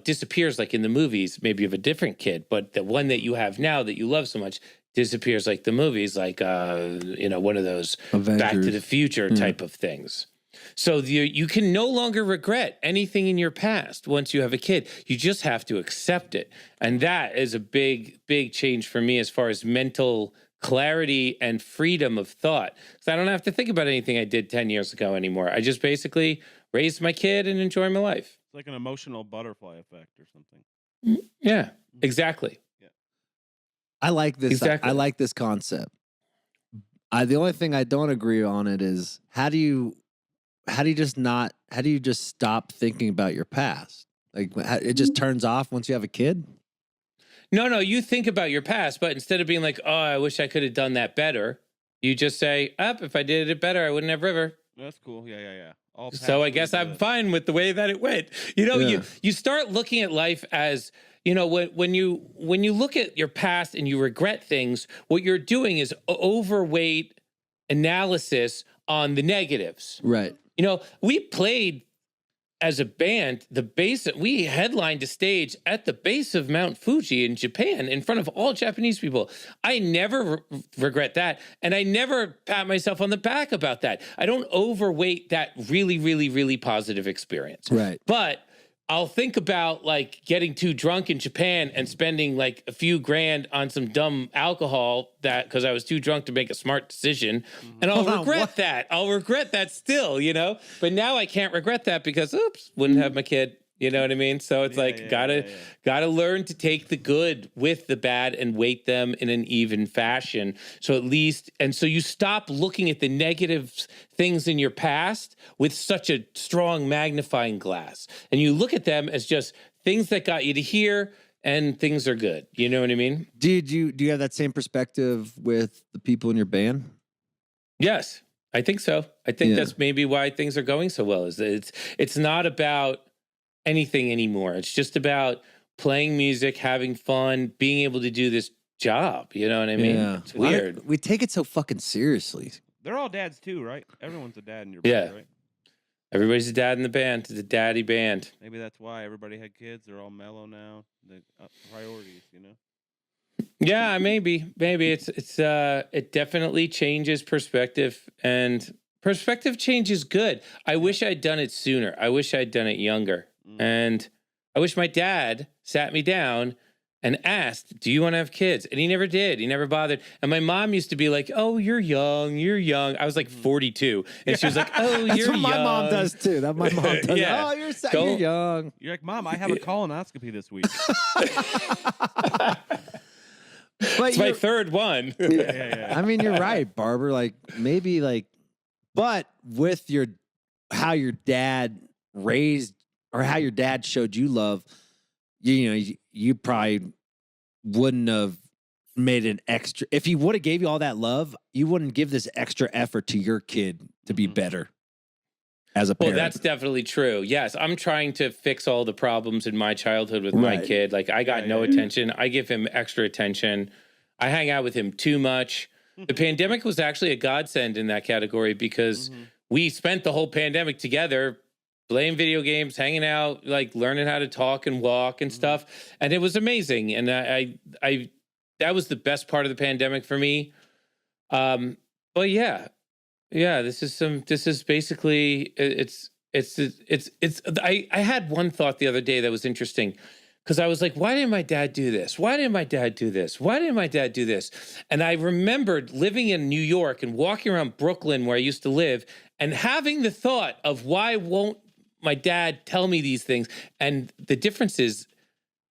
disappears like in the movies, maybe of a different kid, but the one that you have now that you love so much disappears like the movies, like, one of those Avengers. Back to the Future type of things. So you can no longer regret anything in your past once you have a kid. You just have to accept it. And that is a big, big change for me as far as mental clarity and freedom of thought. Because I don't have to think about anything I did 10 years ago anymore. I just basically raise my kid and enjoy my life. It's like an emotional butterfly effect or something. Yeah, exactly. Yeah. I like this. Exactly. I like this concept. The only thing I don't agree on it is how do you just stop thinking about your past? Like it just turns off once you have a kid? No, you think about your past, but instead of being like, oh, I wish I could have done that better, you just say, if I did it better, I wouldn't have River. That's cool. Yeah. So I guess I'm fine with the way that it went. You start looking at life as, when you look at your past and you regret things, what you're doing is overweight analysis on the negatives. Right. We played as a band, we headlined a stage at the base of Mount Fuji in Japan in front of all Japanese people. I never regret that. And I never pat myself on the back about that. I don't overweight that really, really, really positive experience. Right. But I'll think about like getting too drunk in Japan and spending like a few grand on some dumb alcohol because I was too drunk to make a smart decision. And I'll regret that. I'll regret that still, but now I can't regret that because wouldn't have my kid. You know what I mean? So it's gotta learn to take the good with the bad and weight them in an even fashion. So so you stop looking at the negative things in your past with such a strong magnifying glass. And you look at them as just things that got you to here and things are good. You know what I mean? Do you have that same perspective with the people in your band? Yes, I think so. I think that's maybe why things are going so well. Is that it's not about anything anymore. It's just about playing music, having fun, being able to do this job. You know what I mean? Yeah. It's weird. We take it so fucking seriously. They're all dads too, right? Everyone's a dad in your band, right? Everybody's a dad in the band. It's a daddy band. Maybe that's why everybody had kids. They're all mellow now. The priorities, Yeah, maybe it definitely changes perspective, and perspective change is good. I wish I'd done it sooner. I wish I'd done it younger. And I wish my dad sat me down and asked, do you want to have kids? And he never did. He never bothered. And my mom used to be like, oh, you're young. I was like 42. And she was like, oh, you're young. That's what my mom does too. That my mom does. Yeah. Oh, you're young. You're like, Mom, I have a colonoscopy this week. It's my third one. Yeah. I mean, you're right, Barber. Like maybe but with how your dad raised or how your dad showed you love, you probably wouldn't have made an extra. If he would have gave you all that love, you wouldn't give this extra effort to your kid to be better as a parent. Well, that's definitely true. Yes, I'm trying to fix all the problems in my childhood with my kid. Like I got no attention. I give him extra attention. I hang out with him too much. The pandemic was actually a godsend in that category because we spent the whole pandemic together playing video games, hanging out, like learning how to talk and walk and stuff. And it was amazing. And I that was the best part of the pandemic for me. But yeah, this is basically, I had one thought the other day that was interesting. Because I was like, why didn't my dad do this? Why didn't my dad do this? Why didn't my dad do this? And I remembered living in New York and walking around Brooklyn where I used to live and having the thought of why won't my dad tell me these things? And the difference is,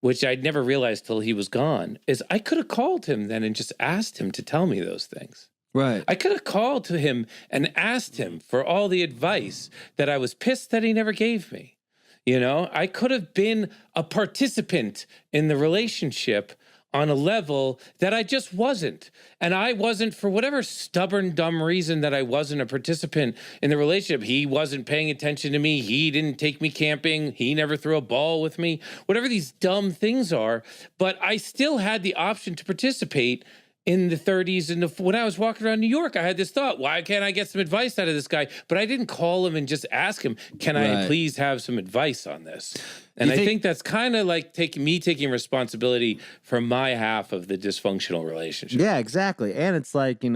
which I'd never realized till he was gone, is I could have called him then and just asked him to tell me those things. Right. I could have called to him and asked him for all the advice that I was pissed that he never gave me. I could have been a participant in the relationship on a level that I just wasn't. And I wasn't, for whatever stubborn, dumb reason that I wasn't a participant in the relationship. He wasn't paying attention to me. He didn't take me camping. He never threw a ball with me. Whatever these dumb things are. But I still had the option to participate in the 30s. And when I was walking around New York, I had this thought, why can't I get some advice out of this guy? But I didn't call him and just ask him, can I please have some advice on this? And I think that's kind of like taking responsibility for my half of the dysfunctional relationship. Yeah, exactly. And it's like, we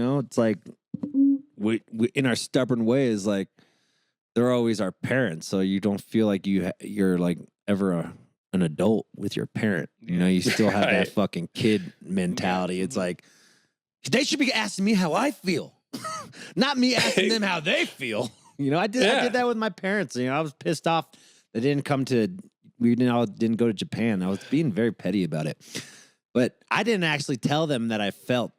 in our stubborn ways, like they're always our parents. So you don't feel like you're like ever an adult with your parent. You still have that fucking kid mentality. It's like, they should be asking me how I feel, not me asking them how they feel. I did that with my parents. I was pissed off they didn't didn't go to Japan. I was being very petty about it, but I didn't actually tell them that I felt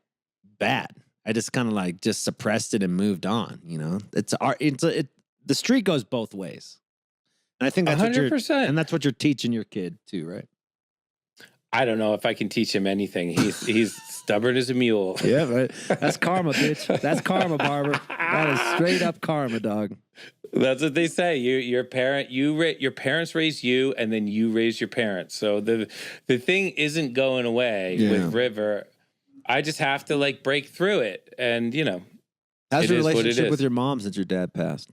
bad. I just kind of just suppressed it and moved on. The street goes both ways. And I think that's 100%. And that's what you're teaching your kid too, right? I don't know if I can teach him anything. He's stubborn as a mule. Yeah, right. That's karma, bitch. That's karma, Barber. That is straight up karma, dog. That's what they say. Your parents raise you, and then you raise your parents. So the thing isn't going away with River. I just have to like break through it, and how's your relationship with your mom since your dad passed?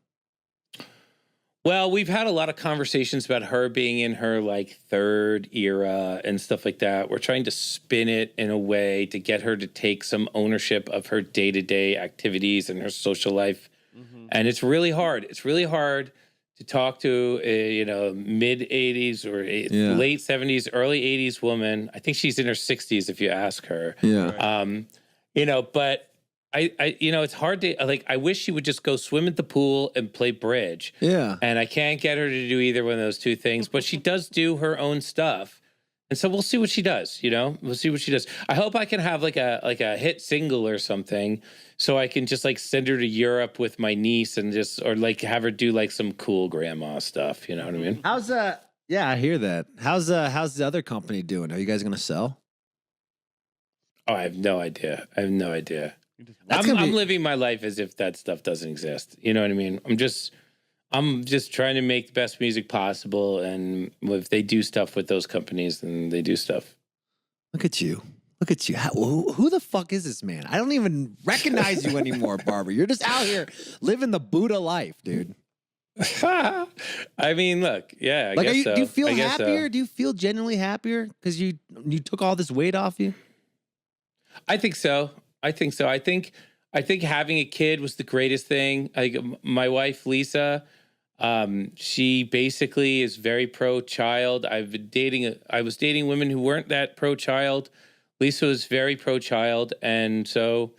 Well, we've had a lot of conversations about her being in her like third era and stuff like that. We're trying to spin it in a way to get her to take some ownership of her day-to-day activities and her social life. Mm-hmm. And it's really hard. It's really hard to talk to a, mid 80s or late 70s, early 80s woman. I think she's in her 60s if you ask her. Yeah. But I it's hard to I wish she would just go swim at the pool and play bridge. Yeah. And I can't get her to do either one of those two things, but she does do her own stuff. And so we'll see what she does, We'll see what she does. I hope I can have like a hit single or something so I can just like send her to Europe with my niece and or like have her do like some cool grandma stuff, you know what I mean? How's yeah, I hear that. How's the other company doing? Are you guys going to sell? Oh, I have no idea. I'm living my life as if that stuff doesn't exist. You know what I mean? I'm just trying to make the best music possible, and if they do stuff with those companies, then they do stuff. Look at you. Who the fuck is this man? I don't even recognize you anymore, Barber. You're just out here living the Buddha life, dude. I mean, look, yeah. I guess so. Do you feel happier? Do you feel genuinely happier because you took all this weight off you? I think so. I think having a kid was the greatest thing. Like my wife, Lisa, she basically is very pro-child. I was dating women who weren't that pro-child. Lisa was very pro-child. And so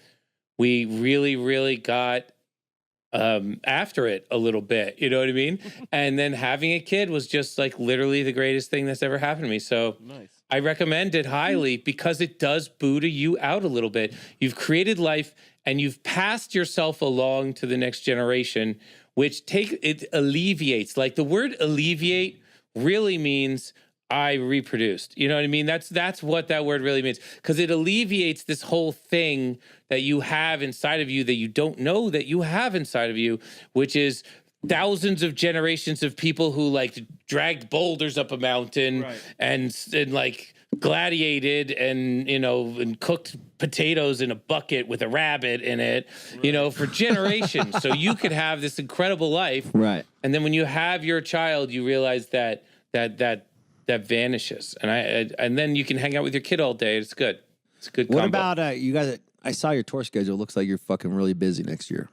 we really, really got after it a little bit. You know what I mean? And then having a kid was just like literally the greatest thing that's ever happened to me. So nice. I recommend it highly because it does Buddha you out a little bit. You've created life and you've passed yourself along to the next generation, which it alleviates. Like the word alleviate really means I reproduced. You know what I mean? That's what that word really means. Because it alleviates this whole thing that you have inside of you that you don't know that you have inside of you, which is thousands of generations of people who like dragged boulders up a mountain and like gladiated and cooked potatoes in a bucket with a rabbit in it, for generations. So you could have this incredible life. Right. And then when you have your child, you realize that vanishes. And then you can hang out with your kid all day. It's good. It's a good combo. What about you guys? I saw your tour schedule. Looks like you're fucking really busy next year.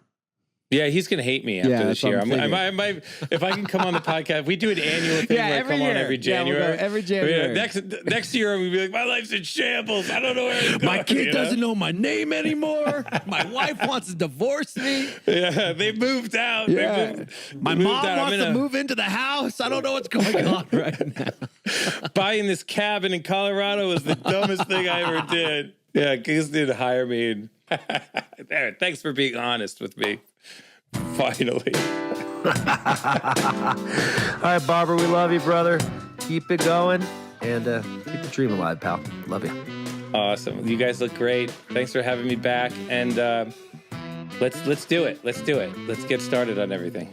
Yeah, he's gonna hate me after this year. If I can come on the podcast, we do an annual thing where I come on every January. We'll go every January. Next year we'll be like, my life's in shambles. I don't know where to go. My kid doesn't know my name anymore. My wife wants to divorce me. Yeah, they moved out. Yeah. My mom wants to move into the house. I don't know what's going on right now. Buying this cabin in Colorado was the dumbest thing I ever did. Yeah, Goose didn't hire me. There, thanks for being honest with me. Finally. All right, Barber, we love you, brother. Keep it going and keep the dream alive, pal. Love you. Awesome. You guys look great. Thanks for having me back. And let's do it. Let's get started on everything.